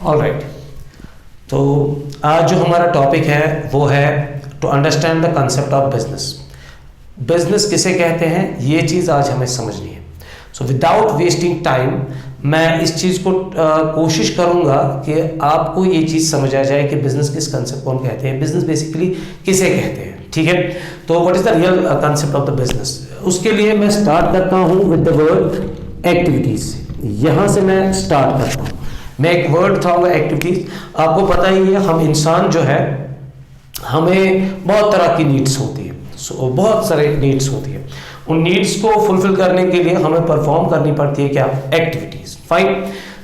Alright, तो आज जो हमारा टॉपिक है वो है to understand the concept of business. Business किसे कहते हैं ये चीज़ आज हमें समझनी है। सो विदाउट वेस्टिंग टाइम मैं इस चीज़ को कोशिश करूंगा कि आपको ये चीज़ समझ आ जाए कि बिजनेस किस कंसेप्ट को हम कहते हैं, बिजनेस बेसिकली किसे कहते हैं। ठीक है, तो what is the real concept of the business. उसके लिए मैं स्टार्ट करता हूँ विद द वर्ड एक्टिविटीज। यहाँ से मैं स्टार्ट करता हूँ। मैं एक वर्ड उठाऊंगा एक्टिविटीज। आपको पता ही है हम इंसान जो है हमें बहुत तरह की नीड्स होती है, बहुत सारे नीड्स होती है। उन नीड्स को फुलफिल करने के लिए हमें परफॉर्म करनी पड़ती है क्या, एक्टिविटीज। फाइन,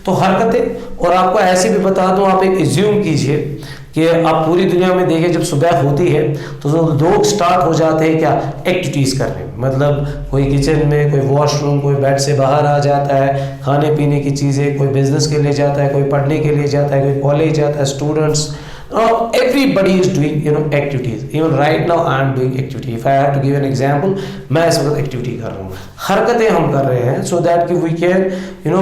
तो हरकतें। और आपको ऐसे भी बता दूं, आप एक एज्यूम कीजिए कि आप पूरी दुनिया में देखें जब सुबह होती है तो लोग स्टार्ट हो जाते हैं क्या, एक्टिविटीज करने। मतलब कोई किचन में, कोई वॉशरूम, कोई बेड से बाहर आ जाता है, खाने पीने की चीजें, कोई बिजनेस के लिए जाता है, कोई पढ़ने के लिए जाता है, कोई कॉलेज जाता है, students. Everybody is doing activities. Even right now I am doing activity. If I have to give an example, मैं इस वक्त एक्टिविटी कर रहा हूँ, हरकतें हम कर रहे हैं so that we can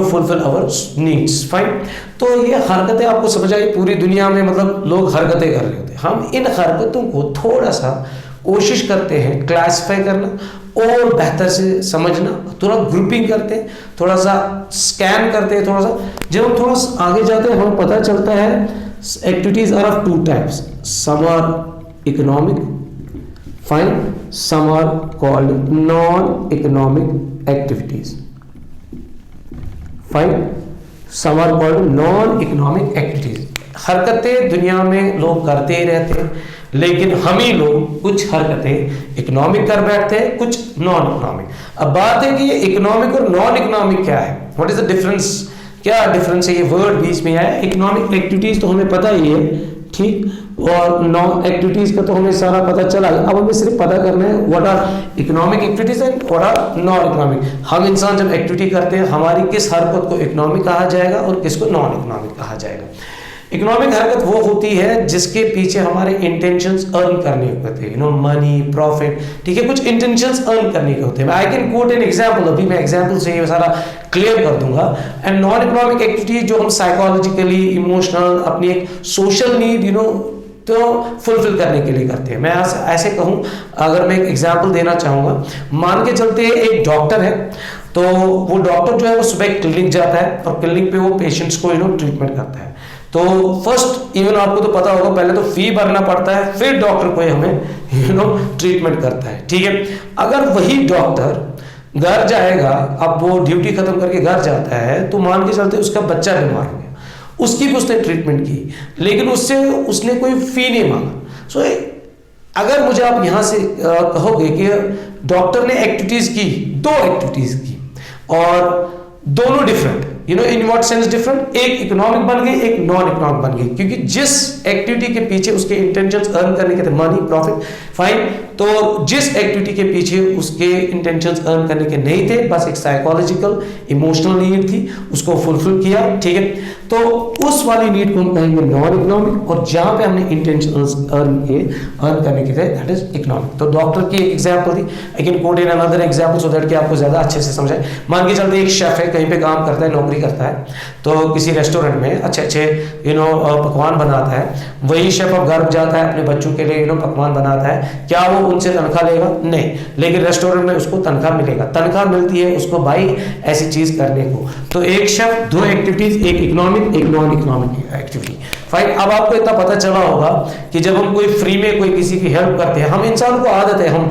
fulfill our needs. Fine. तो ये हरकतें आपको समझ आई, पूरी दुनिया में मतलब लोग हरकतें कर रहे होते हैं। हम इन हरकतों को थोड़ा सा कोशिश करते हैं क्लासिफाई करना और बेहतर से समझना, थोड़ा ग्रुपिंग करते हैं, थोड़ा सा स्कैन करते हैं, थोड़ा सा जब हम थोड़ा सा आगे जाते हैं हमें पता चलता है activities are of two types. Some are economic, fine. Some are called non-economic activities. Fine. Some are called non-economic activities. हरकतें दुनिया में लोग करते ही रहते हैं, लेकिन हम ही लोग कुछ हरकतें इकोनॉमिक कर बैठते हैं, कुछ नॉन इकोनॉमिक। अब बात है कि ये इकोनॉमिक और नॉन इकोनॉमिक क्या है, व्हाट इज द डिफरेंस, क्या डिफरेंस है, ये वर्ड बीच में आया। इकोनॉमिक एक्टिविटीज तो हमें पता ही है, ठीक, और नॉन एक्टिविटीज का तो हमें सारा पता चला। अब हमें सिर्फ पता करना है what are economic activities and what are non economic. हम इंसान जब एक्टिविटी करते हैं हमारी किस हरकत को इकोनॉमिक कहा जाएगा और किसको नॉन इकोनॉमिक कहा जाएगा। इकोनॉमिक हरकत वो होती है जिसके पीछे हमारे इंटेंशंस अर्न करने होते हैं, मनी, प्रॉफिट, ठीक है, कुछ इंटेंशंस अर्न करने के होते हैं। I can coat an example, अभी मैं एग्जांपल से ये सारा क्लियर कर दूंगा। एंड नॉन इकोनॉमिक एक्टिविटी जो हम साइकोलॉजिकली, इमोशनल, अपनी एक सोशल नीड तो फुलफिल करने के लिए करते हैं। मैं ऐसे कहूँ, अगर मैं एक एग्जांपल देना चाहूँगा, मान के चलते हैं एक डॉक्टर है, तो वो डॉक्टर जो है वो सुबह क्लिनिक जाता है और क्लिनिक पे वो पेशेंट्स को ट्रीटमेंट करता है। तो फर्स्ट, इवन आपको तो पता होगा, पहले तो फी भरना पड़ता है, फिर डॉक्टर कोई हमें ट्रीटमेंट करता है। ठीक है, अगर वही डॉक्टर घर जाएगा, अब वो ड्यूटी खत्म करके घर जाता है, तो मान के चलते उसका बच्चा बीमार हो गया, उसकी भी उसने ट्रीटमेंट की, लेकिन उसने कोई फी नहीं मांगा। सो अगर मुझे आप यहां से कहोगे कि डॉक्टर ने एक्टिविटीज की, दो एक्टिविटीज की और दोनों different, in what sense different, एक इकोनॉमिक बन गई, एक नॉन इकोनॉमिक बन गई, क्योंकि जिस एक्टिविटी के पीछे उसके इंटेंशंस अर्न करने के थे, मनी, प्रॉफिट, फाइन, तो जिस एक्टिविटी के पीछे उसके इंटेंशंस अर्न करने के नहीं थे, बस एक साइकोलॉजिकल, इमोशनल नीड थी, उसको फुलफिल किया। ठीक है, तो उस वाली नीड को हम कहेंगे नॉन इकोनॉमिक, और जहां पे हमने इंटेंशंस अर्न करने के थे, दैट इज इकोनॉमिक। तो डॉक्टर की एक एग्जांपल थी, I can coat in another example so that कि आपको ज्यादा अच्छे से समझाए। मान के चलते एक शेफ है, कहीं पे काम करता है, नौकरी करता है, तो किसी रेस्टोरेंट में अच्छे अच्छे पकवान बनाता है। वही शेफ अब घर जाता है, अपने बच्चों के लिए पकवान बनाता है, क्या वो उनसे तनख्वाह लेगा? नहीं, लेकिन रेस्टोरेंट में उसको तनख्वाह मिलेगा, तनख्वाह मिलती है उसको भाई ऐसी चीज करने को। तो एक शेफ, दो एक्टिविटीज, एक इकोनॉमिक, एक नॉन इकोनॉमिक एक्टिविटी। फाइन, अब आपको इतना पता चला होगा कि जब हम कोई फ्री में कोई किसी की हेल्प करते हैं, हम इंसान को आदत है, हम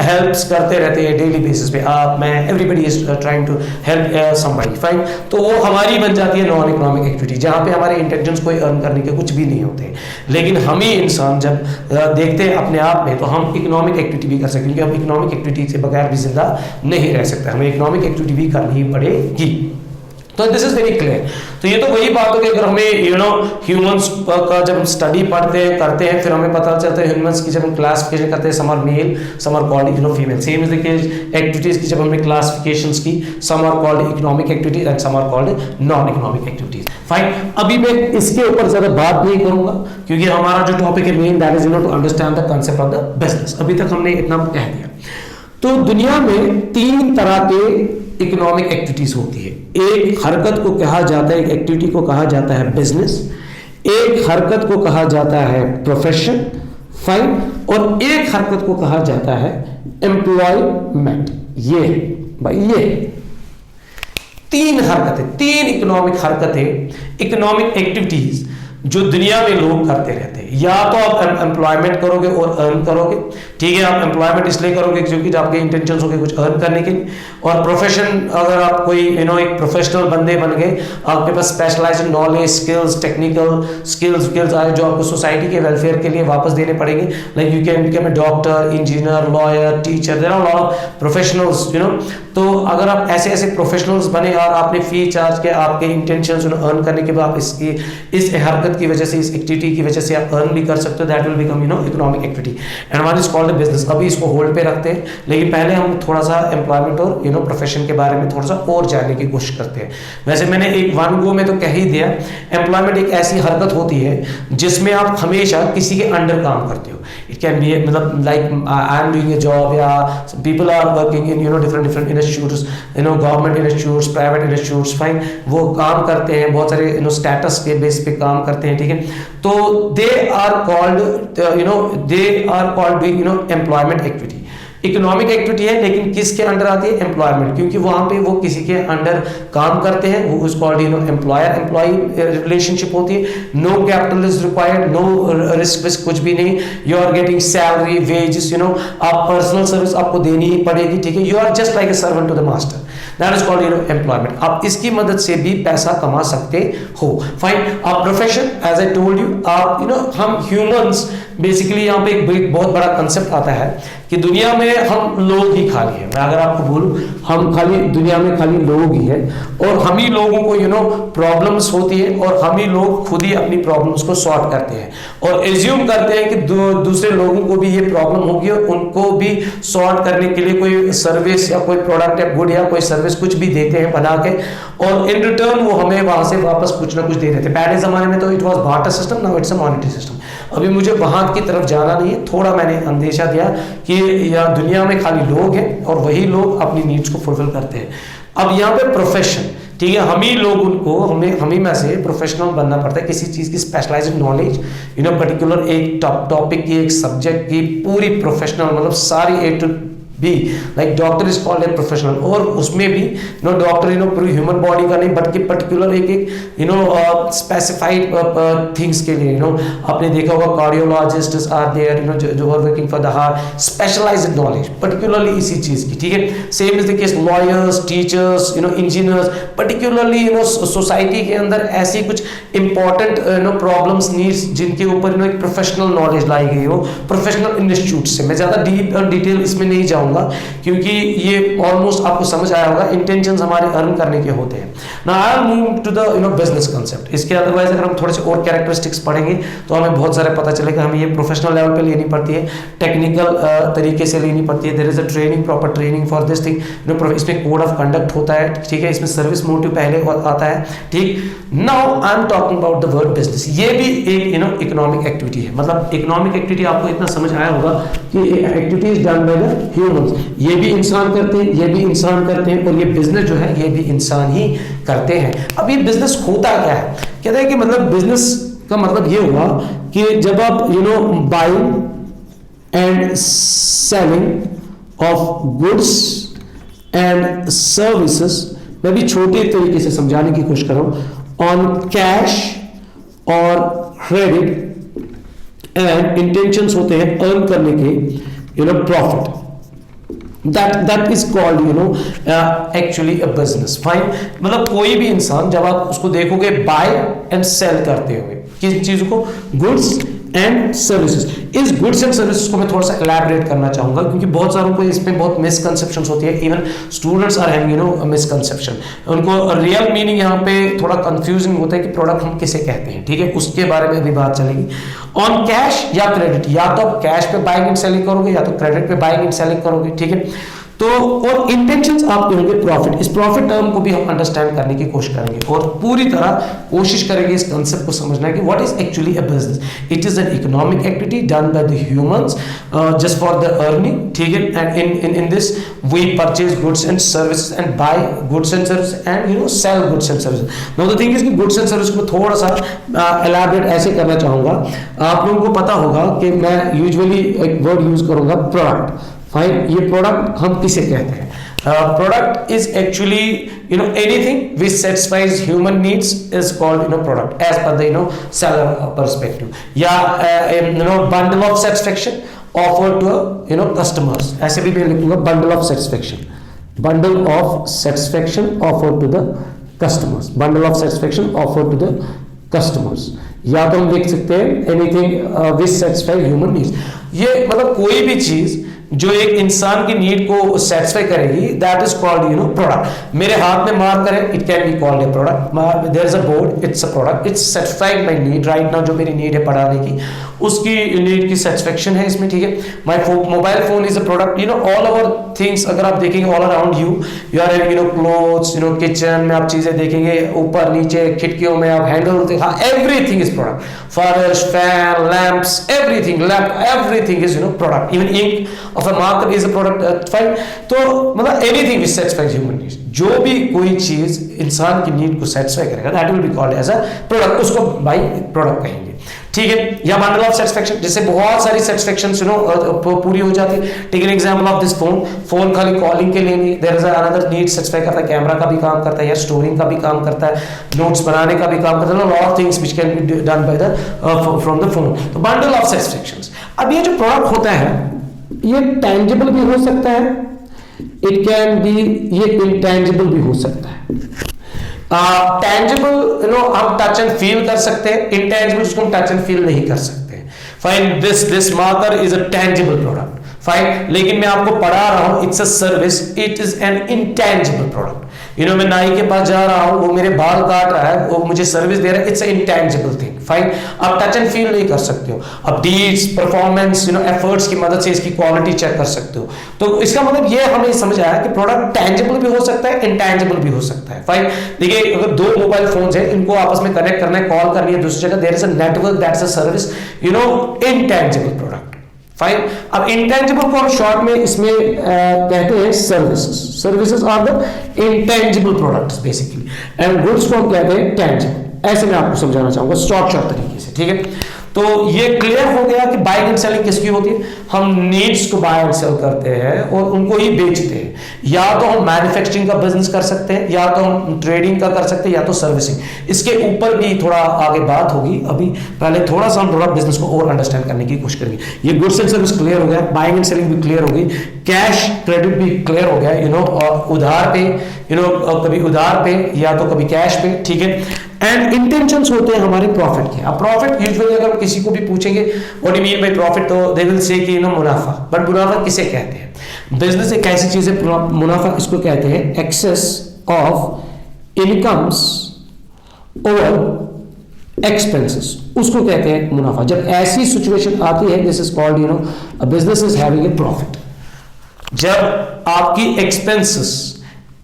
हेल्प्स करते रहते हैं डेली बेसिस पे, आप, मैं, everybody is trying to help somebody. Fine, तो वो हमारी बन जाती है नॉन इकोनॉमिक एक्टिविटी, जहां पे हमारे इंटेंशंस कोई अर्न करने के कुछ भी नहीं होते। लेकिन हम ही इंसान जब देखते हैं अपने आप में, तो हम इकोनॉमिक एक्टिविटी भी कर सकते हैं, क्योंकि हम इकोनॉमिक एक्टिविटी से बगैर भी जिंदा नहीं रह सकते, हमें इकोनॉमिक एक्टिविटी भी करनी पड़ेगी। तो दिस इज वेरी क्लियर। तो ये तो वही बात हो कि अगर हमें ह्यूमंस का जब हम स्टडी पढ़ते हैं करते हैं, फिर हमें पता चलता है ह्यूमंस की जब हम क्लासिफिकेशन करते हैं, some are male, some are called female. Same is the case activities की जब हमने क्लासिफिकेशंस की, some are called economic activities and some are called non economic activities. Fine, अभी मैं इसके ऊपर ज्यादा बात नहीं करूंगा, क्योंकि हमारा जो टॉपिक है main, that is to understand the concept of the business. अभी तक हमने इतना कह दिया। तो दुनिया में तीन तरह के इकोनॉमिक एक्टिविटीज होती है। एक हरकत को कहा जाता है, एक एक्टिविटी को कहा जाता है बिजनेस, एक हरकत को कहा जाता है प्रोफेशन, फाइन, और एक हरकत को कहा जाता है एम्प्लॉयमेंट। ये भाई ये तीन हरकतें, तीन इकोनॉमिक हरकतें, इकोनॉमिक एक्टिविटीज जो दुनिया में लोग करते रहते हैं। या तो आप एम्प्लॉयमेंट करोगे और अर्न करोगे, ठीक है, आप एम्प्लॉयमेंट इसलिए करोगे क्योंकि आपके इंटेंशन होंगे कुछ अर्न करने के लिए, और प्रोफेशन अगर आप कोई एक प्रोफेशनल बंदे बन गए, आपके पास specialised knowledge, skills, technical skills आए जो आपको सोसाइटी के वेलफेयर के लिए वापस देने पड़ेंगे, like you can become a doctor, engineer, lawyer, teacher, there are lot of professionals, तो अगर आप ऐसे ऐसे प्रोफेशनल्स बने और आपने फी चार्ज किया, आपके इंटेंशंस अर्न करने के बाद इस हरकत की वजह से, इस एक्टिविटी की वजह से आप अर्न भी कर सकते हो, that will become economic activity and one is called business. अभी इसको होल्ड पे रखते हैं, लेकिन पहले हम थोड़ा सा एम्प्लॉयमेंट और प्रोफेशन के बारे में थोड़ा सा और जानने की कोशिश करते हैं। वैसे मैंने एक वन गो में तो कह ही दिया, एम्प्लॉयमेंट एक ऐसी हरकत होती है जिसमें आप हमेशा किसी के अंडर काम करते हो। इट कैन बी मतलब like I am doing a job, या people are working in different institutes, government institutes, private institutes, fine, वो काम करते हैं, बहुत सारे स्टेटस के बेस पे काम करते हैं, ठीक है, तो they are called doing employment activity. Economic activity है, लेकिन किसके अंडर आती है? एम्प्लॉयमेंट, क्योंकि वहां पे वो किसी के अंडर काम करते हैं, वो is called employer employee relationship होती है। No capital is required, no risk कुछ भी नहीं, you are getting salary, wages, आप पर्सनल सर्विस आपको देनी ही पड़ेगी, ठीक है, you are just like a servant to the master, that is called employment. आप इसकी मदद से भी पैसा कमा सकते हो, फाइन। आप profession, as I told you, आप हम ह्यूमंस बेसिकली यहाँ पे एक बहुत बड़ा कंसेप्ट आता है कि दुनिया में हम लोग ही खाली हैं। मैं अगर आपको बोलूं, हम खाली दुनिया में खाली लोग ही हैं, और हम ही लोगों को प्रॉब्लम्स होती है, और हम ही लोग खुद ही अपनी प्रॉब्लम्स को सॉर्ट करते हैं और एज्यूम करते हैं कि दूसरे लोगों को भी ये प्रॉब्लम होगी और उनको भी सॉर्ट करने के लिए कोई सर्विस या कोई प्रोडक्ट या गुड या कोई सर्विस कुछ भी देते हैं बना के, और इन रिटर्न वो हमें वहां से वापस कुछ ना कुछ दे देते हैं। पहले जमाने में तो it was barter system, now it's a monetary system. अभी मुझे वहां की तरफ जाना नहीं है, थोड़ा मैंने अंदेशा दिया कि यहाँ दुनिया में खाली लोग हैं और वही लोग अपनी नीड्स को फुलफिल करते हैं। अब यहाँ पे प्रोफेशन, ठीक है, हम ही लोग उनको हम ही में से प्रोफेशनल बनना पड़ता है, किसी चीज की स्पेशलाइज्ड नॉलेज, पर्टिकुलर एक टॉपिक की, एक सब्जेक्ट की पूरी प्रोफेशनल, मतलब सारी A to B, like doctor is called a professional, और उसमें भी डॉक्टर पूरी ह्यूमन बॉडी का नहीं, बट कि पर्टिकुलर एक स्पेसिफाइड थिंग्स के लिए, आपने देखा होगा कार्डियोलॉजिस्ट आर देयर, जो are working for the heart, specialized knowledge particularly इसी चीज की, ठीक है। Same is the case lawyers, teachers, engineers, particularly society के अंदर ऐसी कुछ इंपॉर्टेंट प्रॉब्लम्स, नीड्स जिनके ऊपर एक प्रोफेशनल नॉलेज लाई गई हो प्रोफेशनल इंस्टीट्यूट से। मैं ज्यादा डिटेल इसमें नहीं जाऊंगा क्योंकि ये ऑलमोस्ट आपको समझ आया होगा, इंटेंशंस हमारे अर्न करने के होते हैं। Now I will move to the business concept. इसके अदरवाइज अगर हम थोड़े से और कैरेक्टरिस्टिक्स पढ़ेंगे तो हमें बहुत सारे पता चलेगा। हमें ये प्रोफेशनल लेवल पे लेनी पड़ती है, टेक्निकल तरीके से लेनी पड़ती है। There is a training, proper training for this thing, इसमें कोड ऑफ कंडक्ट होता है, ठीक है, इसमें सर्विस मोटिव पहले आता है, ठीक। Now I am talking about the word business. ये भी एक इकोनॉमिक एक्टिविटी है, मतलब इकोनॉमिक एक्टिविटी आपको इतना समझ आया होगा कि activity is done by the humans. ये भी इंसान करते हैं, ये भी इंसान करते हैं, और ये बिजनेस जो है ये भी इंसान ही करते हैं। अब ये बिजनेस होता क्या है? कहते हैं कि मतलब बिजनेस का मतलब ये हुआ कि जब आप buying and selling of goods and services, मैं भी छोटे तरीके से समझाने की कोशिश कर रहा हूं, ऑन कैश और क्रेडिट, एंड इंटेंशंस होते हैं अर्न करने के, profit, that is called actually a business, fine। मतलब कोई भी इंसान जब आप उसको देखोगे बाय एंड सेल करते हुए किस चीज को, गुड्स एंड सर्विसेज। इस गुड्स एंड सर्विसेज को मैं थोड़ा सा एलैबोरेट करना चाहूंगा क्योंकि बहुत सारों को इसमें बहुत मिसकंसेप्शंस होती है। Even students are having misconception, उनको रियल मीनिंग यहाँ पे थोड़ा कंफ्यूजिंग होता है कि प्रोडक्ट हम किसे कहते हैं, ठीक है, उसके बारे में अभी बात चलेगी। ऑन कैश या क्रेडिट, या तो आप कैश पे बाइंग एंड सेलिंग करोगे या तो क्रेडिट पे बाइंग एंड सेलिंग करोगे, ठीक है। तो और इंटेंशंस आपके होंगे प्रॉफिट। इस प्रॉफिट टर्म को भी हम अंडरस्टैंड करने की कोशिश करेंगे और पूरी तरह कोशिश करेंगे इस कंसेप्ट को समझना कि what is actually a business. It is an economic activity done by the humans just for the earning, ठीक है। And in this we purchase goods and services and buy goods and services and sell goods and services. Now the thing is कि goods and service को थोड़ा सा elaborate ऐसे करना चाहूंगा। आप लोगों को पता होगा कि मैं यूजुअली एक वर्ड यूज करूंगा प्रोडक्ट। फाइन, ये प्रोडक्ट हम किसे कहते हैं? Product is actually anything which satisfies human needs is called product as per the seller perspective, या bundle of satisfaction offered to customers। ऐसे भी मैं लिखूंगा bundle of satisfaction, bundle of satisfaction offered to the customers, bundle of satisfaction offered to the customers। या तो हम लिख सकते हैं anything which satisfy human needs। ये मतलब कोई भी चीज जो एक इंसान की नीड को सेटिस्फाई करेगी, दैट इज कॉल्ड प्रोडक्ट। मेरे हाथ में मार्कर है, it can be called a product. There is a board, it's a product, it's satisfying my need right now. जो मेरी नीड है पढ़ाने की, उसकी नीड की सेटिस्फेक्शन है इसमें, ठीक है। My mobile phone is a product. All over things अगर आप देखेंगे all around you are having clothes, kitchen में आप चीजें देखेंगे, ऊपर नीचे खिड़कियों में आप हैंडल, हाँ, एवरीथिंग इज प्रोडक्ट। फर्श, fan, lamps, everything, lamp, everything is product. Even ink of a marker is a product, fine। तो मतलब anything which satisfies human needs, जो भी कोई चीज इंसान की नीड को सेटिस्फाई करेगा, that will be called as a product, उसको भाई प्रोडक्ट कहेंगे, ठीक है। या बंडल ऑफ सेटिस्फेक्शन, जिससे बहुत सारी सेटिस्फेक्शन पूरी हो जाती है, ठीक है। एग्जांपल ऑफ दिस फोन खाली कॉलिंग के लिए नहीं, there is another need satisfy करता है, कैमरा का भी काम करता है, या स्टोरिंग का भी काम करता है, नोट्स बनाने का भी काम करता है, lot of things which can be done by the from the phone. तो बंडल ऑफ सेटिस्फेक्शंस। अब ये जो प्रोडक्ट होता है ये टेंजिबल भी हो सकता है, इट कैन बी, ये इंटेंजिबल भी हो सकता है। टेंजिबल हम टच एंड फील कर सकते हैं, इंटेंजिबल उसको हम टच एंड फील नहीं कर सकते। Fine, this marker is a tangible product, fine. लेकिन मैं आपको पढ़ा रहा हूं, it's a service, it is N intangible product. मैं नाई के पास जा रहा हूं, वो मेरे बाल काट रहा है, वो मुझे सर्विस दे रहा है, इट्स इंटेंजिबल थिंग, फाइन। आप टच एंड फील नहीं कर सकते हो, आप डीड्स, परफॉर्मेंस, एफर्ट्स की मदद से इसकी क्वालिटी चेक कर सकते हो। तो इसका मतलब ये हमें समझ आया कि प्रोडक्ट टेंजिबल भी हो सकता है, इंटेंजिबल भी हो सकता है, फाइन। देखिए, अगर दो मोबाइल फोन्स हैं, इनको आपस में कनेक्ट करना है, कॉल करनी है दूसरी जगह, there is a network, that's a service, intangible product, fine. अब इंटेंजिबल को हम शॉर्ट में इसमें कहते हैं services. Services are the intangible products basically, and goods को हम कहते हैं टेंजिबल। ऐसे मैं आपको समझाना चाहूंगा शॉर्ट तरीके से, ठीक है। तो ये क्लियर हो गया कि बाइंग एंड सेलिंग किसकी होती है। हम नीड्स को बाय एंड सेल करते हैं और उनको ही बेचते हैं। या तो हम मैन्युफैक्चरिंग का बिजनेस कर सकते हैं, या तो हम ट्रेडिंग का कर सकते हैं, या तो सर्विसिंग। इसके ऊपर भी थोड़ा आगे बात होगी, अभी पहले थोड़ा सा हम थोड़ा बिजनेस को और अंडरस्टैंड करने की कोशिश करेंगे। ये गुड्स एंड सर्विस क्लियर हो गया, बाइंग एंड सेलिंग भी क्लियर हो गई, कैश क्रेडिट भी क्लियर हो गया, और उधार पे, कभी उधार पे या तो कभी कैश पे, ठीक है। एंड इंटेंशंस होते हैं हमारे प्रॉफिट के। अब प्रॉफिट यूजुअली अगर किसी को भी पूछेंगे what do you mean by profit, तो दे विल से कि मुनाफा। बट मुनाफा किसे कहते हैं? बिजनेस एक ऐसी चीज है, मुनाफा इसको कहते हैं excess of incomes over expenses, उसको कहते हैं मुनाफा। जब ऐसी सिचुएशन आती है, this is called a business is having a profit. जब आपकी एक्सपेंसेस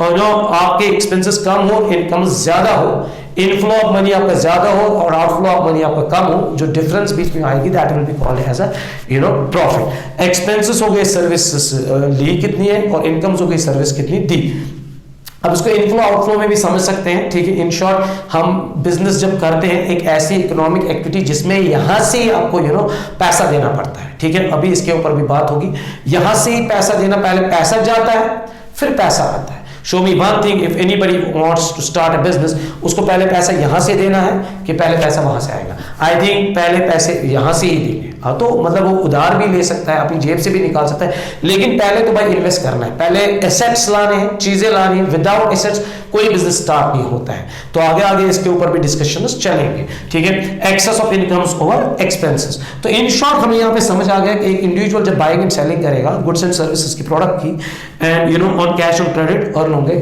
और आपके एक्सपेंसेस कम हो, इनकम ज्यादा हो, इनफ्लो ऑफ मनी आपका ज्यादा हो और आउटफ्लो ऑफ मनी आपका कम हो, जो डिफरेंस बीच में आएगी that will be called as a profit. Expenses हो गए, सर्विस ली कितनी है, और इनकम्स हो गई, सर्विस कितनी दी। अब इसको इनफ्लो आउटफ्लो में भी समझ सकते हैं, ठीक है। इन शॉर्ट, हम बिजनेस जब करते हैं, एक ऐसी इकोनॉमिक एक्टिविटी जिसमें यहां से ही आपको पैसा देना पड़ता है, ठीक है। अभी इसके ऊपर भी बात होगी, यहां से ही पैसा देना, पहले पैसा जाता है फिर पैसा आता है। Show me one thing, if anybody wants to start a business, उसको पहले पैसा यहां से देना है कि पहले पैसा वहां से आएगा? आई थिंक पहले पैसे यहां से ही देंगे। हाँ, तो मतलब वो उधार भी ले सकता है, अपनी जेब से भी निकाल सकता है, लेकिन पहले तो भाई इन्वेस्ट करना है, पहले एसेट्स लाने हैं, चीजें लानी है। विदाउट एसेट्स कोई बिजनेस स्टार्ट नहीं होता है। तो आगे आगे इसके ऊपर भी डिस्कशंस चलेंगे, ठीक है। Excess of incomes over expenses. तो इन शॉर्ट हमें यहाँ पे समझ आ गया कि एक इंडिविजुअल जब बाइंग एंड सेलिंग करेगा गुड्स एंड सर्विसेज की प्रोडक्ट की, and on cash on credit earn होंगे,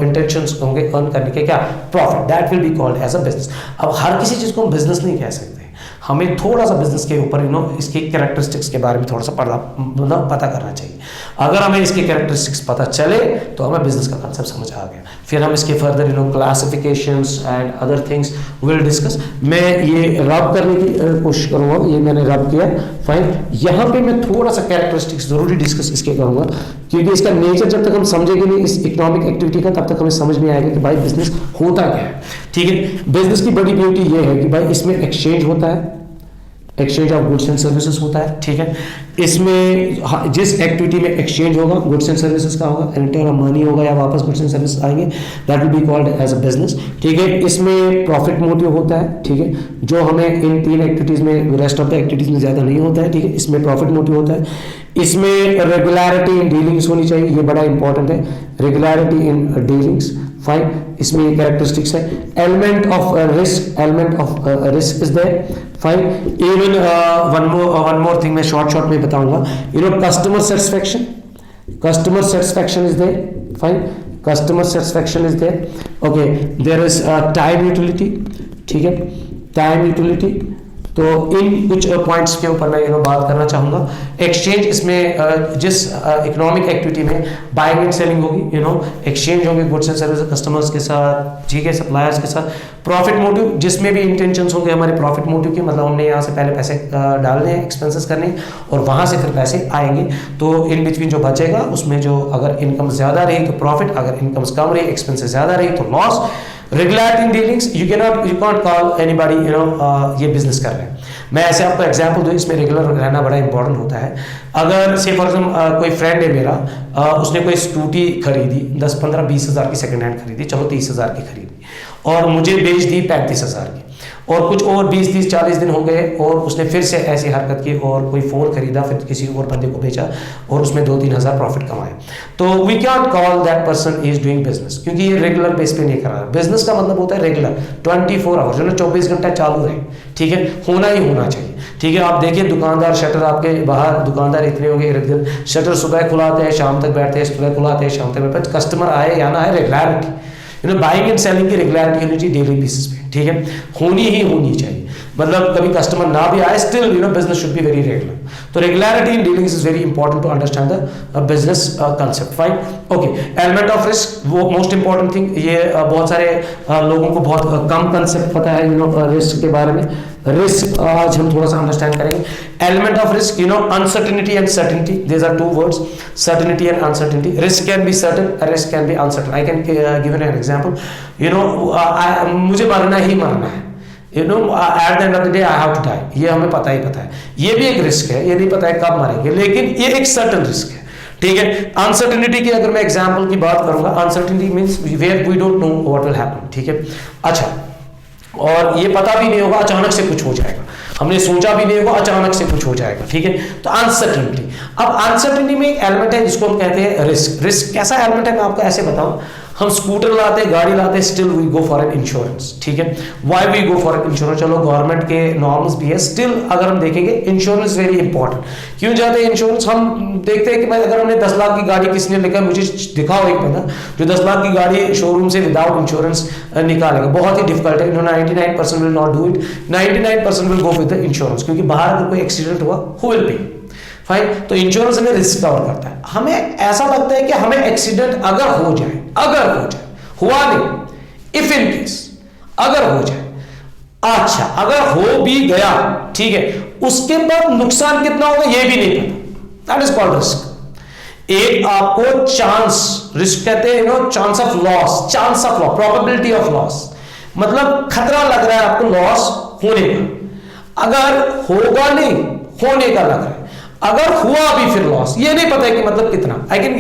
इंटेंशंस होंगे अर्न करने के, क्या profit, that will be called as a business. अब हर किसी चीज को हम बिजनेस नहीं कह सकते, हमें थोड़ा सा बिजनेस के ऊपर इसके कैरेक्टरिस्टिक्स के बारे में थोड़ा सा पता करना चाहिए। अगर हमें इसके कैरेक्टरिस्टिक्स पता चले तो हमें बिजनेस का कंसेप्ट समझ आ गया। फिर हम इसके further classifications and other things will discuss. मैं ये रब करने की कोशिश करूंगा, ये मैंने रब किया, फाइन। यहाँ पे मैं थोड़ा सा कैरेक्टरिस्टिक्स जरूरी डिस्कस इसके करूंगा, क्योंकि इसका नेचर जब तक हम समझेंगे नहीं इस इकोनॉमिक एक्टिविटी का, तब तक हमें समझ नहीं आएगा कि भाई बिजनेस होता क्या है। ठीक है, बिजनेस की बड़ी ब्यूटी ये है कि भाई इसमें एक्सचेंज होता है, exchange of goods and services होता है। ठीक है, इसमें जिस एक्टिविटी में एक्सचेंज होगा गुड्स एंड सर्विसेज का होगा, रिटर्न ऑफ मनी होगा या वापस गुड्स एंड सर्विसेज आएंगे, that will be called as a business. ठीक है, इसमें प्रॉफिट मोटिव होता है। ठीक है, जो हमें इन 3 एक्टिविटीज में, रेस्ट ऑफ द एक्टिविटीज में ज्यादा नहीं होता है। ठीक है, इसमें प्रॉफिट मोटिव होता है। इसमें रेगुलरिटी इन डीलिंग्स होनी चाहिए, ये बड़ा इंपॉर्टेंट है, रेगुलरिटी इन डीलिंग्स, फाइन। इसमें ये कैरेक्टरिस्टिक्स है। Element of risk is there, fine. Even one more thing मैं शॉर्ट में बताऊंगा, customer satisfaction is there, fine. Customer satisfaction is there, okay. There is time utility, ठीक है, time utility. तो इन कुछ पॉइंट्स के ऊपर मैं बात करना चाहूँगा। एक्सचेंज, इसमें जिस इकोनॉमिक एक्टिविटी में बाइंग एंड सेलिंग होगी, एक्सचेंज होंगे गुड्स एंड सर्विस कस्टमर्स के साथ, ठीक है, सप्लायर्स के साथ। प्रॉफिट मोटिव, जिसमें भी इंटेंशंस होंगे हमारे प्रॉफिट मोटिव के, मतलब हमने यहाँ से पहले पैसे डालने हैं, एक्सपेंसेस करने हैं, और वहाँ से फिर पैसे आएंगे। तो इन बिटवीन जो बचेगा उसमें जो अगर इनकम ज़्यादा रही तो प्रॉफिट, अगर इनकम कम रही, एक्सपेंसेस ज़्यादा रही तो loss. Regularity in dealings, you can't call anybody ये बिजनेस कर रहे हैं। मैं ऐसे आपको एग्जांपल दूं, इसमें रेगुलर रहना बड़ा इंपॉर्टेंट होता है। अगर से फॉर एग्जाम्पल कोई फ्रेंड है मेरा, उसने कोई स्कूटी खरीदी 10, 15, 20 हज़ार की सेकंड हैंड खरीदी, चलो 30 हज़ार की खरीदी, और मुझे बेच दी 35 हज़ार की, और कुछ और 20, 30, 40 दिन हो गए और उसने फिर से ऐसी हरकत की और कोई फ़ोन खरीदा, फिर किसी और बंदे को बेचा और उसमें 2-3 हज़ार प्रॉफिट कमाए, तो we can call that person is doing business, क्योंकि ये रेगुलर बेस पे नहीं कर रहा है। बिजनेस का मतलब होता है रेगुलर, 24 आवर, 24 घंटा चालू रहे, ठीक है, होना ही होना चाहिए। ठीक है, आप देखिए दुकानदार, शटर आपके बाहर दुकानदार इतने होंगे इर्द गिर्द, शटर सुबह खुलाते हैं, शाम तक बैठते हैं, सुबह खुलाते हैं, शाम तक बैठते हैं, कस्टमर आए या ना आए, रेगुलरिटी, बाइंग एंड सेलिंग की रेगुलरिटी होनी चाहिए डेली बेसिस पे, ठीक है, होनी ही होनी चाहिए। मतलब कभी कस्टमर ना भी आए, still business should be very regular. तो regularity in dealings is very important to understand the business concept, fine, okay. Element of risk, वो मोस्ट इंपॉर्टेंट थिंग, ये बहुत सारे लोगों को बहुत कम कंसेप्ट पता है रिस्क के बारे में। रिस्क आज हम थोड़ा सा अंडरस्टैंड करेंगे। Element of risk, uncertainty and certainty, these are two words, certainty and uncertainty. Risk can be certain, risk can be uncertain. I can give you an example. मुझे मरना ही मरना है, at the end of the day I have to die, ये हमें पता है। ये भी एक रिस्क है, ये नहीं पता है कब मरेंगे, लेकिन ये एक सर्टन रिस्क है, ठीक है। अनसर्टेनिटी की अगर मैं एग्जांपल की बात करूंगा, uncertainty means where we don't know what will happen, ठीक है। अच्छा, और ये पता भी नहीं होगा, अचानक से कुछ हो जाएगा, हमने सोचा भी नहीं होगा, अचानक से कुछ हो जाएगा, ठीक है। तो अनसर्टेनिटी, अब अनसर्टेनिटी में एक एलिमेंट है जिसको हम कहते हैं रिस्क। रिस्क कैसा एलिमेंट है मैं आपको ऐसे बताऊं, हम स्कूटर लाते हैं, गाड़ी लाते हैं, still we go for an insurance, ठीक है। Why we go for an insurance, चलो गवर्नमेंट के नॉर्म्स भी है, स्टिल अगर हम देखेंगे इंश्योरेंस वेरी इंपॉर्टेंट। क्यों जाते हैं इंश्योरेंस, हम देखते हैं कि भाई अगर हमने 10 लाख की गाड़ी किसी ने लिखा, मुझे दिखाओ एक बंदा जो 10 लाख की गाड़ी शोरूम से विदाउट इंश्योरेंस निकालेगा, बहुत ही डिफिकल्ट है। 99% will not do it, 99% will go with the insurance, क्योंकि बाहर अगर कोई एक्सीडेंट हुआ, हु विल पे, फाइन। तो इंश्योरेंस हमें रिस्क कवर करता है। हमें ऐसा लगता है कि हमें एक्सीडेंट अगर हो जाए, हुआ नहीं, इफ इन केस अगर हो जाए, अच्छा अगर हो भी गया, ठीक है, उसके बाद नुकसान कितना होगा ये भी नहीं पता, दैट इज कॉल्ड रिस्क। एक आपको चांस, रिस्क कहते हैं chance of loss, probability of loss, मतलब खतरा लग रहा है आपको लॉस होने का, अगर होगा नहीं होने का लग रहा है, अगर हुआ भी फिर लॉस, ये नहीं पता है कि मतलब कितना। आई कैन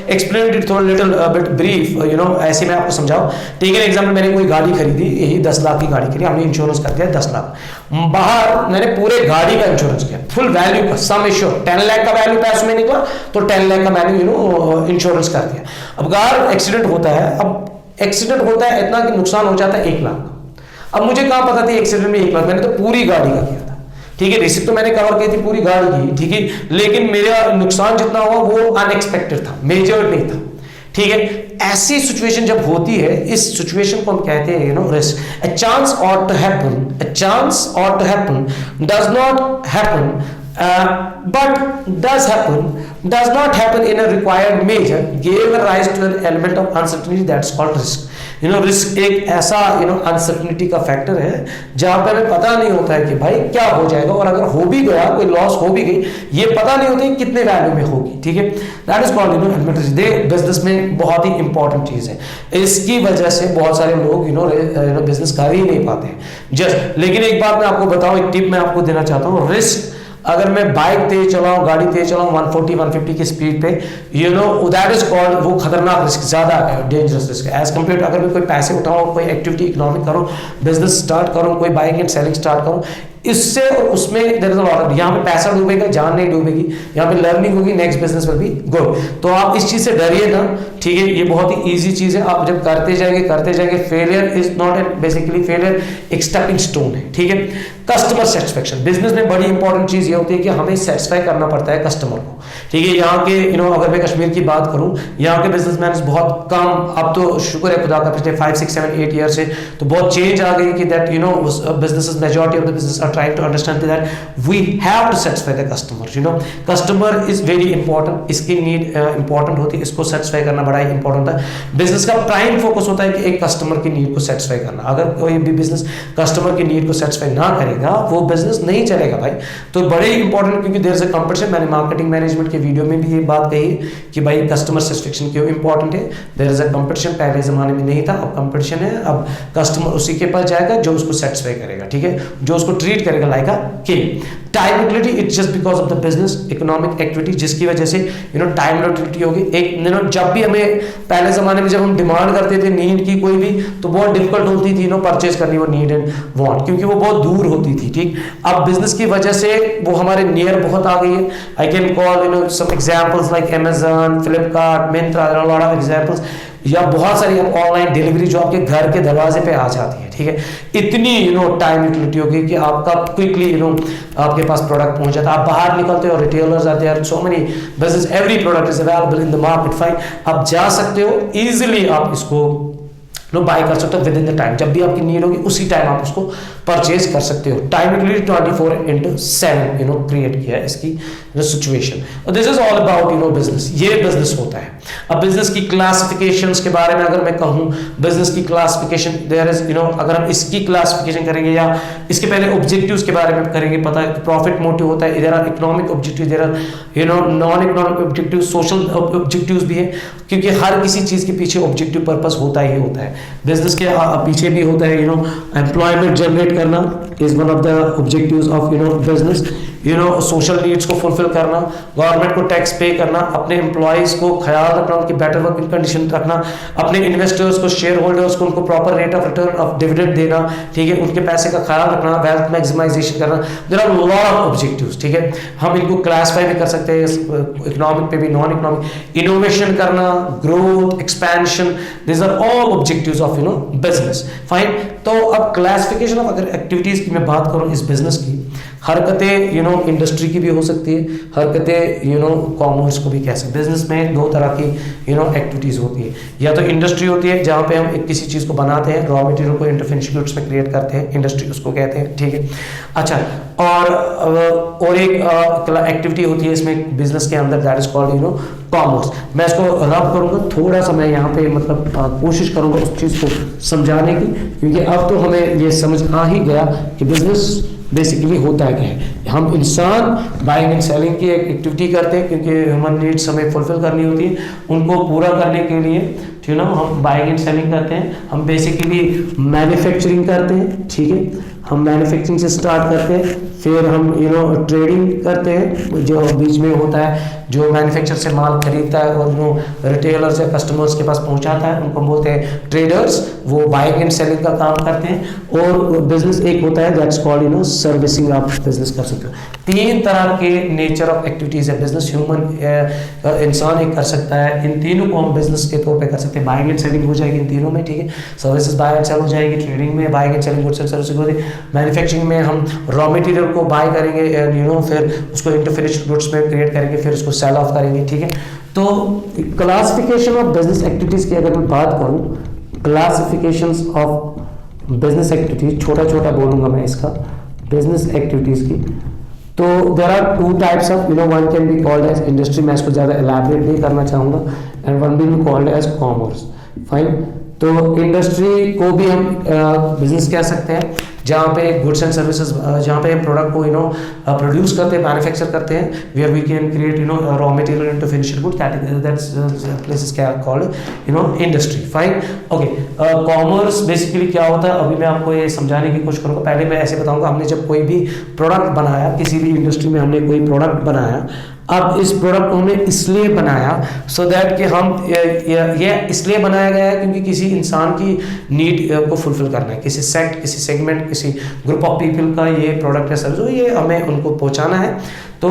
एक्सप्लेन इट थोड़ा लिटिल बिट ब्रीफ, ऐसे मैं आपको समझाऊं, ठीक है। एग्जाम्पल, मैंने कोई गाड़ी खरीदी, यही 10 लाख की गाड़ी खरीदी, हमने इंश्योरेंस कर दिया 10 लाख, बाहर मैंने पूरे गाड़ी का इंश्योरेंस किया, फुल वैल्यू का, सम एश्योर 10 लाख का वैल्यू पैसे में निकला, तो 10 लाख का मैंने इंश्योरेंस कर दिया। अब गाड़ी एक्सीडेंट होता है, अब एक्सीडेंट होता है इतना कि नुकसान हो जाता है 1 लाख। अब मुझे कहाँ पता थी एक्सीडेंट में 1 लाख, मैंने तो पूरी गाड़ी का किया था, ठीक है, रिस्क तो मैंने कवर की थी पूरी गाड़ी की, ठीक है, लेकिन मेरा नुकसान जितना हुआ वो अनएक्सपेक्टेड था, मेजर नहीं था, ठीक है। ऐसी सिचुएशन जब होती है, इस सिचुएशन को हम कहते हैं risk. A chance ought to happen, does not happen, but does happen does not happen in a required measure gave rise to an element of uncertainty that's called risk. Risk एक ऐसा uncertainty का factor है जहां पे हमें पता नहीं होता है कि भाई क्या हो जाएगा, और अगर हो भी गया, कोई लॉस हो भी गई, ये पता नहीं होता कितने वैल्यू में होगी, ठीक है। That is called element risk. Business में बहुत ही इंपॉर्टेंट चीज है, इसकी वजह से बहुत सारे लोग बिजनेस कर ही नहीं पाते जस्ट। लेकिन एक बात मैं आपको बताऊं, एक टिप मैं आपको देना चाहता हूं, रिस्क अगर मैं बाइक तेज चलाऊं, गाड़ी तेज चलाऊं 140-150 की स्पीड पे, दैट इज कॉल्ड, वो खतरनाक रिस्क, ज्यादा डेंजरस रिस्क है एज कम्पेयर। अगर मैं कोई पैसे उठाऊं, कोई एक्टिविटी इकोनॉमिक करूं, बिजनेस स्टार्ट करूं, कोई बाइंग एंड सेलिंग स्टार्ट करूं, इससे और उसमें देयर इज अ लॉट, यहाँ पे पैसा डूबेगा, जान नहीं डूबेगी, यहाँ पे लर्निंग होगी, next business will be good. तो आप इस चीज से डरिए ना, ठीक है। ये बहुत ही इजी चीज है, आप जब करते जाएंगे, failure is not an, basically failure एक स्टेपिंग स्टोन है, ठीक है। कस्टमर सेटिस्फेक्शन, बिजनेस में बड़ी इंपॉर्टेंट चीज ये होती है कि हमें सेटिस्फाई करना पड़ता है कस्टमर को, ठीक है। यहाँ के अगर मैं कश्मीर की बात करूं, यहाँ के बिजनेसमैन बहुत कम, अब तो शुक्र है खुदा का, पिछले 5, 6, 7, 8 ईयर से तो बहुत चेंज आ गई कि that businesses, majority of the business are trying to understand that we have to satisfy the customer. Customer is very important, इसकी नीड इंपॉर्टेंट होती है, इसको सेटिस्फाई करना बड़ा ही इंपॉर्टेंट है। बिजनेस का प्राइम फोकस होता है कि एक कस्टमर की नीड को सेटिस्फाई करना। अगर कोई भी बिजनेस कस्टमर की नीड को सेटिस्फाई ना करेगा, वो बिजनेस नहीं चलेगा भाई। तो बड़े ही इंपॉर्टेंट, क्योंकि देयर इज अ कंपटीशन, मैंने मार्केटिंग मैनेजमेंट के वीडियो में भी ये बात कही कि भाई कस्टमर सेटिस्फेक्शन क्यों इंपॉर्टेंट है। देयर इज अ कंपटीशन, पहले जमाने में नहीं था, अब कंपटीशन है, अब कस्टमर उसी के पास जाएगा जो उसको सेटिस्फाई करेगा, ठीक है, जो उसको ट्रीट करेगा like a king. Time utility, it's just because of the business economic activity, जिसकी वजह से टाइम यूटिलिटी होगी। एक जब भी हमें पहले जमाने में जब हम डिमांड करते थे नीड की कोई भी, तो बहुत डिफिकल्ट होती थी परचेज करनी वो नीड एंड वांट, क्योंकि वो बहुत दूर होती थी, ठीक। अब बिजनेस की वजह से वो हमारे नियर बहुत आ गई है। I can call some examples like Amazon, Flipkart, Myntra, lot of examples, या बहुत सारी ऑनलाइन डिलीवरी जो आपके घर के दरवाजे पे आ जाती है, ठीक है। इतनी टाइम यूटिलिटी होगी कि आपका क्विकली आपके पास प्रोडक्ट पहुंच जाता है। आप बाहर निकलते हो, रिटेलर्स आते हैं, so many business, every product is available in the market, fine. आप जा सकते हो इजीली, आप इसको बाय कर सकते हो विद इन द टाइम, जब भी आपकी नीड होगी उसी टाइम आप उसको परचेज कर सकते हो। टाइम यूटिलिटी 24/7 क्रिएट किया है इसकी situation. This is all about business, ये बिजनेस होता है। अब बिजनेस की क्लासिफिकेशंस के बारे में अगर मैं कहूं, बिजनेस की क्लासिफिकेशन, देयर इज अगर हम इसकी क्लासिफिकेशन करेंगे या इसके पहले ऑब्जेक्टिव्स के बारे में करेंगे, पता है प्रॉफिट मोटिव होता है, there are economic objective, there are non economic objective, social objectives भी है, क्योंकि हर किसी चीज के पीछे ऑब्जेक्टिव पर्पस होता ही होता है। बिजनेस के पीछे भी होता है एम्प्लॉयमेंट जनरेट करना is one of the objectives of business. Social needs को फुलफिल करना, गवर्नमेंट को टैक्स पे करना, अपने एम्प्लॉयज को ख्याल रखना, उनकी बेटर वर्किंग कंडीशन रखना, अपने इन्वेस्टर्स को, शेयर होल्डर्स को उनको proper rate of return of dividend देना, ठीक है, उनके पैसे का ख्याल रखना, वेल्थ मैक्सिमाइजेशन करना। There are lot of objectives, ठीक है। हम इनको क्लासिफाई भी कर सकते हैं इकोनॉमिक पे भी, नॉन इकोनॉमिक, इनोवेशन करना, growth, expansion, this are all objectives of business, fine. तो अब क्लासिफिकेशन ऑफ अगर एक्टिविटीज की मैं बात करूं इस बिजनेस की, हरकतें इंडस्ट्री की भी हो सकती है, हरकतें कॉमर्स को भी कह सकते हैं। बिजनेस में दो तरह की एक्टिविटीज होती है, या तो इंडस्ट्री होती है जहाँ पे हम किसी चीज़ को बनाते हैं, रॉ मटेरियल को इंटर फिनिश गुड्स में क्रिएट करते हैं, इंडस्ट्री उसको कहते हैं, ठीक है। अच्छा, और एक एक्टिविटी होती है इसमें बिजनेस के अंदर, दैट इज कॉल्ड कॉमर्स। मैं इसको रब करूंगा थोड़ा सा, मैं यहाँ पे मतलब कोशिश करूंगा उस चीज़ को समझाने की, क्योंकि अब तो हमें ये समझ आ ही गया कि बिजनेस बेसिकली होता है क्या है। हम इंसान बाइंग एंड सेलिंग की एक एक्टिविटी करते हैं, क्योंकि ह्यूमन नीड्स हमें फुलफिल करनी होती है, उनको पूरा करने के लिए, ठीक है, हम बाइंग एंड सेलिंग करते हैं। हम बेसिकली मैन्युफैक्चरिंग करते हैं, ठीक है, हम मैन्युफैक्चरिंग से स्टार्ट करते हैं, फिर हम ट्रेडिंग करते हैं, जो बीच में होता है, जो मैन्युफैक्चर से माल खरीदता है और रिटेलर्स या कस्टमर्स के पास पहुंचाता है, उनको बोलते हैं ट्रेडर्स, वो बाइंग एंड सेलिंग का काम करते हैं। और बिजनेस एक होता है दैट्स कॉल्ड सर्विसिंग, आप बिजनेस कर सकते हो। तीन तरह के नेचर ऑफ एक्टिविटीज है बिजनेस, ह्यूमन इंसान एक कर सकता है, इन तीनों को हम बिजनेस के तौर पे कर सकते हैं। बाइंग एंड सेलिंग हो जाएगी इन तीनों में, ठीक है, सर्विसेज बाय एंड सेल हो जाएगी, ट्रेडिंग में buying and selling, goods and services होती है, मैन्युफैक्चरिंग में हम रॉ मटेरियल को बाय करेंगे एंड फिर उसको इंटर फिनिश्ड गुड्स में क्रिएट करेंगे, फिर उसको सेल ऑफ करेंगे, ठीक है। तो क्लासिफिकेशन ऑफ बिजनेस एक्टिविटीज की अगर मैं बात करूं, क्लासिफिकेशंस ऑफ बिजनेस एक्टिविटीज, छोटा छोटा बोलूंगा मैं इसका, बिजनेस एक्टिविटीज की, तो there are two types of, one can be called as industry, मैं इसको ज़्यादा एलैबोरेट नहीं करना चाहूँगा, and one will be called as commerce. Fine. तो इंडस्ट्री को भी हम बिजनेस कह सकते हैं जहाँ पे गुड्स एंड सर्विसेज, जहाँ पे प्रोडक्ट को प्रोड्यूस करते हैं, मैन्युफैक्चर करते हैं, where we can create raw material into finished good, that's places क्या called industry. Fine. Okay, commerce basically क्या होता है अभी मैं आपको ये समझाने की कोशिश करूँगा। पहले मैं ऐसे बताऊँगा, हमने जब कोई भी प्रोडक्ट बनाया, किसी भी इंडस्ट्री में हमने कोई प्रोडक्ट बनाया, अब इस प्रोडक्ट को हमने इसलिए बनाया सो दैट कि हम ये इसलिए बनाया गया है क्योंकि किसी इंसान की नीड को फुलफिल करना है, किसी सेगमेंट, किसी ग्रुप ऑफ पीपल का ये प्रोडक्ट या सर्विस हो, ये हमें उनको पहुंचाना है, तो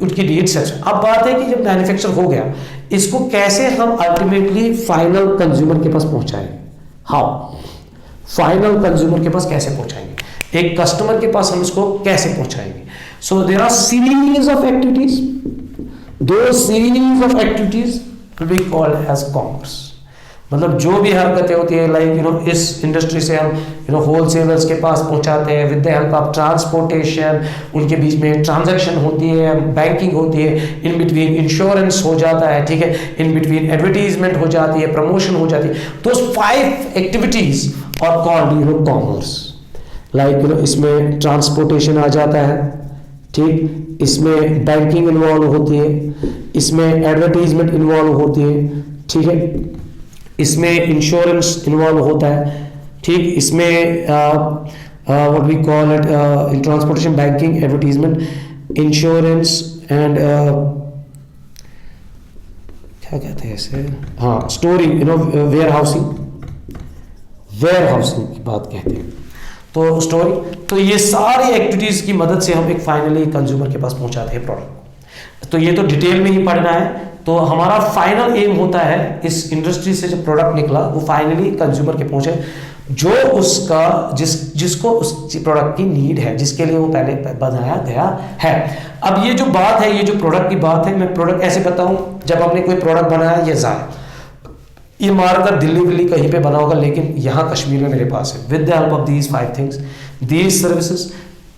उनकी नीड सच। अब बात है कि जब मैन्युफैक्चर हो गया, इसको कैसे हम अल्टीमेटली फाइनल कंज्यूमर के पास पहुंचाएंगे। हाउ, फाइनल कंज्यूमर के पास कैसे पहुंचाएंगे, एक कस्टमर के पास हम इसको कैसे पहुंचाएंगे। So there are series of activities. Those series of activities will be called as commerce. मतलब जो भी हरकतें होती है, लाइक इस इंडस्ट्री से हम होलसेलर्स के पास पहुंचाते हैं with the help of transportation, उनके बीच में ट्रांजैक्शन होती है, बैंकिंग होती है, इन बिटवीन इंश्योरेंस हो जाता है, ठीक है, इन बिटवीन एडवर्टीजमेंट हो जाती है, प्रमोशन हो जाती है। तो 5 activities are called commerce. Like इसमें ट्रांसपोर्टेशन आ जाता है, ठीक, इसमें बैंकिंग इन्वॉल्व होती है, इसमें एडवर्टीजमेंट इन्वॉल्व होती है, ठीक है, इसमें इंश्योरेंस इन्वॉल्व होता है, ठीक, इसमें what we call it in transportation, banking, advertisement, insurance and क्या कहते हैं इसे, हाँ, स्टोरिंग, वेयर हाउसिंग की बात कहते हैं, तो स्टोरी। तो ये सारी एक्टिविटीज की मदद से हम एक फाइनली कंज्यूमर के पास पहुंचाते हैं प्रोडक्ट। तो ये तो डिटेल में ही पढ़ना है। तो हमारा फाइनल एम होता है इस इंडस्ट्री से जो प्रोडक्ट निकला वो फाइनली कंज्यूमर के पहुंचे, जो उसका जिसको उस प्रोडक्ट की नीड है, जिसके लिए वो पहले बनाया गया है। अब ये जो बात है, ये जो प्रोडक्ट की बात है, मैं प्रोडक्ट ऐसे बताऊं, जब हमने कोई प्रोडक्ट बनाया, ये ज़ाय ये मारकर दिल्ली विल्ली कहीं पे बना होगा, लेकिन यहाँ कश्मीर में मेरे पास है, with the help of these 5 things, these services,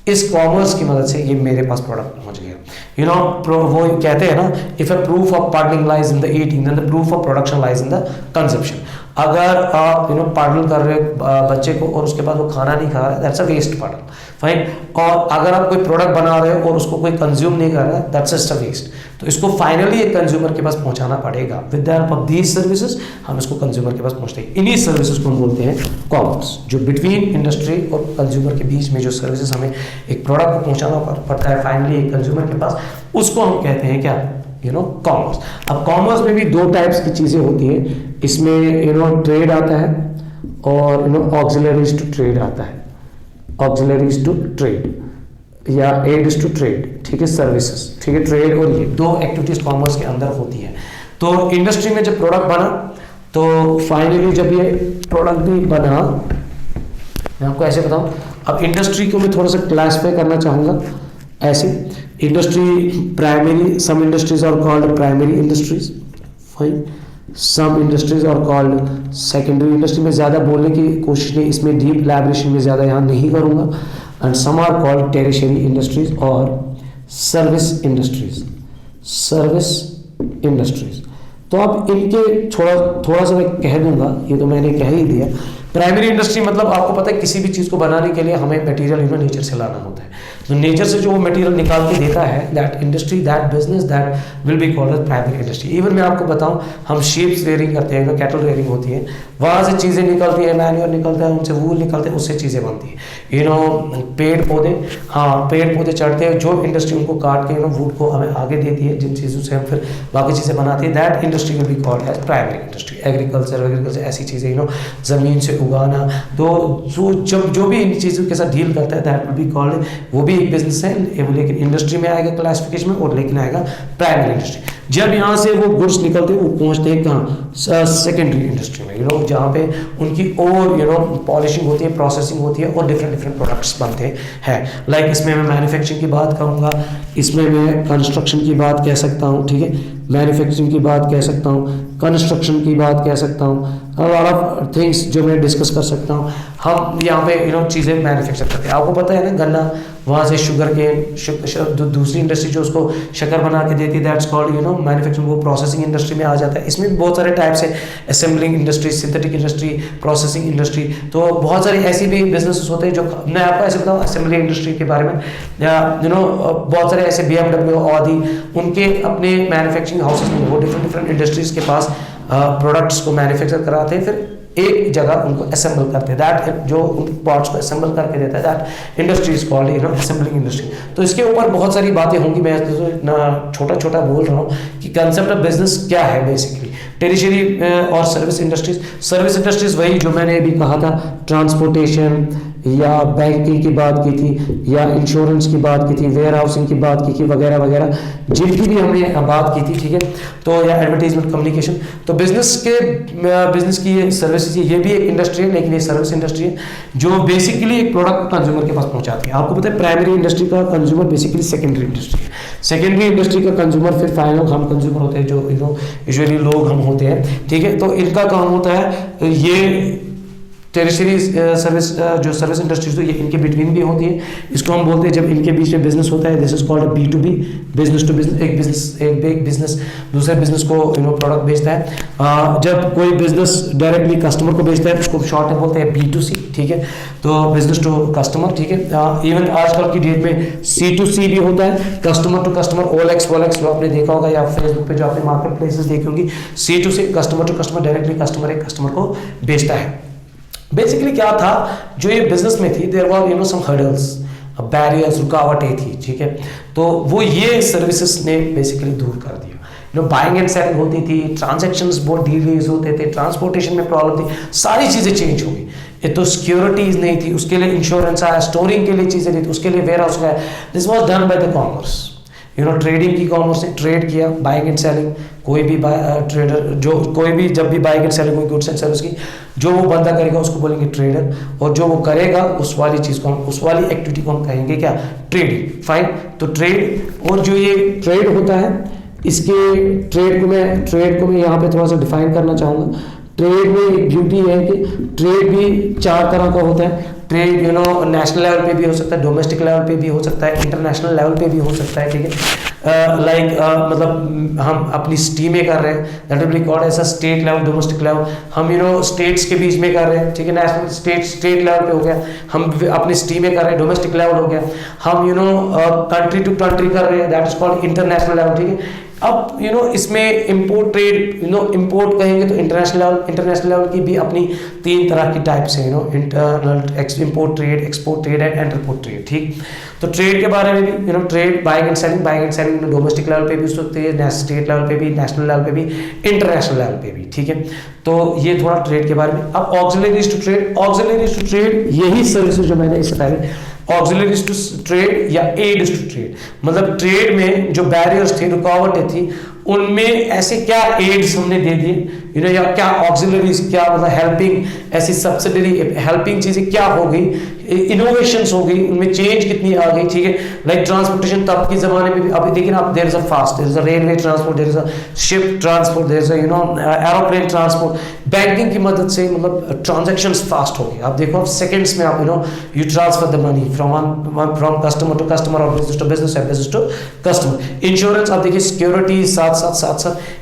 इस कॉमर्स की मदद से ये मेरे पास प्रोडक्ट पहुंच गया। वो कहते हैं ना, if a proof of pudding lies in the eating, then the proof of production lies in the consumption. अगर आप पार्डल कर रहे हो बच्चे को और उसके बाद वो खाना नहीं खा रहा है, दैट्स अ वेस्ट पार्डल। फाइन। और अगर आप कोई प्रोडक्ट बना रहे हो और उसको कोई कंज्यूम नहीं कर रहा है, दैट्स जस्ट अ वेस्ट। तो इसको फाइनली एक कंज्यूमर के पास पहुंचाना पड़ेगा। With the help of these services हम इसको कंज्यूमर के पास पहुंचते हैं। इन्हीं सर्विसेज को हम बोलते हैं कॉमर्स, जो बिटवीन इंडस्ट्री और कंज्यूमर के बीच में जो सर्विसेज हमें एक प्रोडक्ट को पहुंचाना पड़ता है फाइनली एक कंज्यूमर के पास, उसको हम कहते हैं क्या, कॉमर्स। अब कॉमर्स में भी 2 टाइप्स की चीज़ें होती हैं। इसमें ट्रेड आता है और ऑक्सिलरीज टू ट्रेड आता है, ऑक्सिलरीज टू ट्रेड या एड्स टू ट्रेड, ठीक है, सर्विसेज, ठीक है, ट्रेड। और ये 2 एक्टिविटीज कॉमर्स के अंदर होती है। तो इंडस्ट्री में जब प्रोडक्ट बना, तो फाइनली जब ये प्रोडक्ट भी बना, मैं आपको ऐसे बताऊं, अब इंडस्ट्री को मैं थोड़ा सा क्लासिफाई करना चाहूँगा ऐसे। Industry primary, some industries are called primary industries, fine, some industries are called secondary industry. में ज़्यादा बोलने की कोशिश नहीं, इसमें डीप इलैबोरेशन में ज़्यादा यहाँ नहीं करूँगा। And some are called tertiary industries और सर्विस इंडस्ट्रीज, सर्विस इंडस्ट्रीज। तो अब इनके थोड़ा सा मैं कह दूंगा, ये तो मैंने कह ही दिया। प्राइमरी इंडस्ट्री मतलब आपको पता है किसी भी चीज़ को बनाने के लिए हमें मटेरियल नेचर से लाना होता है। तो नेचर से जो वो मटेरियल निकाल के देता है, that industry, that business, that will be called as primary industry. Even मैं आपको बताऊं, हम शीप्स रेयरिंग करते हैं, कैटल रेयरिंग होती है, वहाँ से चीज़ें निकलती है, मैन्योर निकलता है, उनसे वूल निकलते हैं, उससे चीज़ें बनती है। पेड़ पौधे, हाँ, पेड़ पौधे चढ़ते हैं, जो इंडस्ट्री उनको काट के वुड को हमें आगे देती है, जिन चीज़ों से हम फिर बाकी चीज़ें बनाती है, that industry will be called as primary industry. Agriculture ऐसी चीज़ें ज़मीन से उगाना, तो जो भी इन चीज़ों के साथ डील करता है, दैट विल बी कॉल्ड, वो भी एक बिजनेस है, लेकिन इंडस्ट्री में आएगा क्लासिफिकेशन में, और लेकिन आएगा प्राइमरी इंडस्ट्री। जब यहाँ से वो गुड्स निकलते हैं, वो पहुँचते हैं कहाँ, सेकेंडरी इंडस्ट्री में, जहाँ पे उनकी और पॉलिशिंग होती है, प्रोसेसिंग होती है, और डिफरेंट प्रोडक्ट्स बनते हैं। लाइक इसमें मैं मैन्युफैक्चरिंग की बात करूँगा, इसमें मैं कंस्ट्रक्शन की बात कह सकता हूँ, ठीक है, मैन्युफैक्चरिंग की बात कह सकता हूँ, कंस्ट्रक्शन की बात कह सकता हूँ, लॉट ऑफ थिंग्स जो मैं डिस्कस कर सकता हूँ। हम यहाँ पे चीज़ें मैन्युफैक्चर करते हैं। आपको पता है ना, गन्ना वहाँ से शुगर केन, दूसरी इंडस्ट्री जो उसको शक्कर बना के देती है, दैट्स कॉल्ड मैन्युफैक्चरिंग, वो प्रोसेसिंग इंडस्ट्री में आ जाता है। इसमें भी बहुत सारे टाइप्स है, assembling industry, synthetic industry, processing industry, तो बहुत सारी ऐसी भी बिजनेसेस होते हैं जो मैं आपको ऐसे बताऊँ असेंबली इंडस्ट्री के बारे में, या बहुत सारे ऐसे BMW, ऑडी, उनके अपने मैन्युफैक्चरिंग हाउसेस में वो डिफरेंट इंडस्ट्रीज के पास प्रोडक्ट्स को मैन्युफैक्चर कराते हैं, फिर एक जगह उनको असेंबल करते हैं। दैट जो उन पार्ट्स को असेंबल करके देता है, that industry is called assembling industry. तो इसके ऊपर बहुत सारी बातें होंगी, मैं तो इतना छोटा छोटा बोल रहा हूँ कि कंसेप्ट ऑफ बिजनेस क्या है बेसिकली। टेरिशरी और सर्विस इंडस्ट्रीज, सर्विस इंडस्ट्रीज वही जो मैंने अभी कहा था, ट्रांसपोर्टेशन या बैंकिंग की बात की थी, या इंश्योरेंस की बात की थी, वेयर हाउसिंग की बात की थी, वगैरह वगैरह जिनकी भी हमने बात की थी, ठीक है। तो या एडवर्टीजमेंट, कम्युनिकेशन, तो बिजनेस की ये सर्विसेज, ये भी एक इंडस्ट्री है, लेकिन ये सर्विस इंडस्ट्री है जो बेसिकली एक प्रोडक्ट कंज्यूमर के पास पहुंचाती है। आपको पता है प्राइमरी इंडस्ट्री का कंज्यूमर बेसिकली सेकेंडरी इंडस्ट्री है, सेकेंडरी इंडस्ट्री का कंज्यूमर फिर फाइनल हम कंज्यूमर होते हैं, जो यूजुअली लोग हम होते हैं, ठीक है। तो इनका काम होता है ये टेरिशरी सर्विस, जो सर्विस इंडस्ट्रीज, तो ये इनके बिटवीन भी होती है। इसको हम बोलते हैं जब इनके बीच में बिजनेस होता है, this is called B2B, business to business. एक बिजनेस दूसरे बिजनेस को प्रोडक्ट बेचता है। जब कोई बिजनेस डायरेक्टली कस्टमर को बेचता है उसको शॉर्ट में बोलते हैं B2C, ठीक है। तो बिजनेस टू कस्टमर, ठीक है। इवन आजकल की डेट में C2C भी होता है, कस्टमर टू कस्टमर, OLX वोलेक्स जो आपने देखा होगा, या फेसबुक पे जो आपने मार्केट प्लेसेस देखी होंगी, C2C, customer to customer, directly customer एक कस्टमर को बेचता है। बेसिकली क्या था जो ये बिजनेस में थी, there was some hurdles, barriers, रुकावटें थी, ठीक है। तो वो ये सर्विसेज ने बेसिकली दूर कर दिया। बाइंग एंड सेलिंग होती थी, ट्रांजैक्शंस बहुत डिलेज होते थे, ट्रांसपोर्टेशन में प्रॉब्लम थी, सारी चीजें चेंज हो गई। ये तो सिक्योरिटीज नहीं थी, उसके लिए इंश्योरेंस आया, स्टोरिंग के लिए चीजें नहीं थी, उसके लिए वेयर हाउस आया। This was done by the commerce, trading की कॉमर्स ने ट्रेड किया, बाइंग एंड सेलिंग, कोई भी ट्रेडर जो कोई भी जब भी बाइंग एंड सेलिंग हुई गुड्स एंड सर्विस की, जो वो बंदा करेगा उसको बोलेंगे ट्रेडर, और जो वो करेगा उस वाली चीज को उस वाली एक्टिविटी को हम कहेंगे क्या, ट्रेडिंग। फाइन, तो ट्रेड, और जो ये ट्रेड होता है, इसके ट्रेड को मैं यहाँ पे थोड़ा सा डिफाइन करना चाहूँगा। ट्रेड में एक ब्यूटी है कि ट्रेड भी 4 तरह का होता है। ट्रेड नेशनल लेवल पे भी हो सकता है, डोमेस्टिक लेवल पे भी हो सकता है, इंटरनेशनल लेवल पे भी हो सकता है, ठीक है। मतलब हम अपनी स्टीमें कर रहे हैं, that will be called as a state level, domestic level. हम स्टेट्स के बीच में कर रहे हैं, ठीक है, नेशनल स्टेट लेवल पे हो गया, हम अपनी स्टीमें कर रहे हैं, डोमेस्टिक लेवल हो गया। हम कंट्री टू कंट्री कर रहे हैं, that is called international level, ठीक है। अब इसमें इंपोर्ट ट्रेड, इंपोर्ट कहेंगे तो इंटरनेशनल लेवल की भी अपनी 3 तरह की टाइप्स है, internal import trade, export trade and entrepot trade, ठीक। तो ट्रेड के बारे में भी trade, buying and selling domestic level पे भी हो सकती है, स्टेट लेवल पे भी, नेशनल लेवल पे भी, इंटरनेशनल लेवल पे भी, ठीक है। तो ये थोड़ा ट्रेड के बारे में। अब ऑक्सिलरीज टू ट्रेड, यही सर्विसेज जो मैंने इससे पहले, ऑक्सिलरीज टू ट्रेड या एड्स टू ट्रेड, मतलब ट्रेड में जो बैरियर्स थे, रुकावटें थी, उनमें ऐसे क्या एड्स हमने दे दिए, या क्या ऑक्सिलरीज, क्या मतलब हेल्पिंग, ऐसी सब्सिडरी हेल्पिंग चीजें क्या हो गई, इनोवेशंस हो गई, उनमें चेंज कितनी आ गई, ठीक है। लाइक ट्रांसपोर्टेशन तब के जमाने में भी, अभी देखिए आप, there is a fast, there is a railway transport, there is a ship transport, there is a aeroplane transport. Banking की मदद से मतलब ट्रांजैक्शंस फास्ट हो गए। आप देखो आप सेकंड्स में आप you transfer the money from customer to customer और बिजनेस टू बिजनेस है, बिजनेस टू कस्टमर। इंश्योरेंस आप देखिए, सिक्योरिटी साथ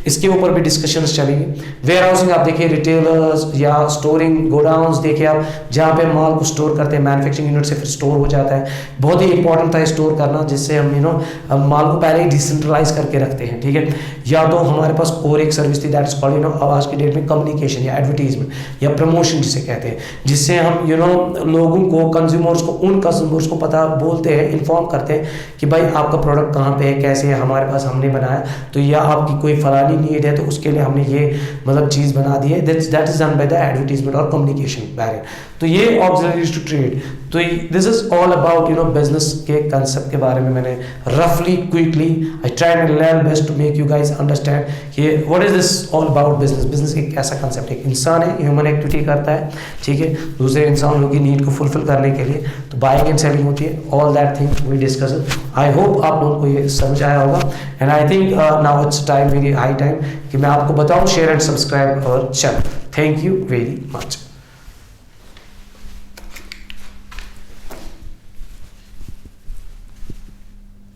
इसके ऊपर भी डिस्कशंस चलेंगी। वेयर हाउसिंग आप देखिए, रिटेलर्स या स्टोरिंग गोडाउन्स देखिए आप, जहाँ पे माल को स्टोर करते हैं, मैन्युफैक्चरिंग यूनिट से फिर स्टोर हो जाता है। बहुत ही इंपॉर्टेंट था स्टोर करना, जिससे हम माल को पहले ही डिसेंट्रलाइज करके रखते हैं, ठीक है। या तो हमारे पास और एक सर्विस थी, दैट इज कॉल्ड आज की डेट में कम्युनिकेशन या एडवर्टीजमेंट या प्रमोशन जिसे कहते हैं, जिससे हम लोगों को, कंज्यूमर्स को, उन कंज्यूमर्स को पता बोलते हैं, इन्फॉर्म करते हैं कि भाई आपका प्रोडक्ट कहाँ पे है, कैसे है, हमारे पास हमने बनाया, तो या आपकी कोई फलानी नीड है तो उसके लिए हमने ये मतलब चीज़ बना दी है, that is done by the advertisement और कम्युनिकेशन बैरियर। तो ये ऑक्सिलरीज टू ट्रेड। तो this is all about business के कंसेप्ट के बारे में मैंने रफली quickly I try my level best to make you guys understand कि what is this all about business. Business एक ऐसा कंसेप्ट है, एक इंसान है, ह्यूमन एक्टिविटी करता है, ठीक है, दूसरे इंसानों की नीड को फुलफिल करने के लिए, तो बाइंग एंड सेलिंग होती है, all that thing we discuss. I hope आप लोगों को ये समझ आया होगा, and I think now it's time, very high time कि मैं आपको बताऊं शेयर एंड सब्सक्राइब और channel. Thank you very much.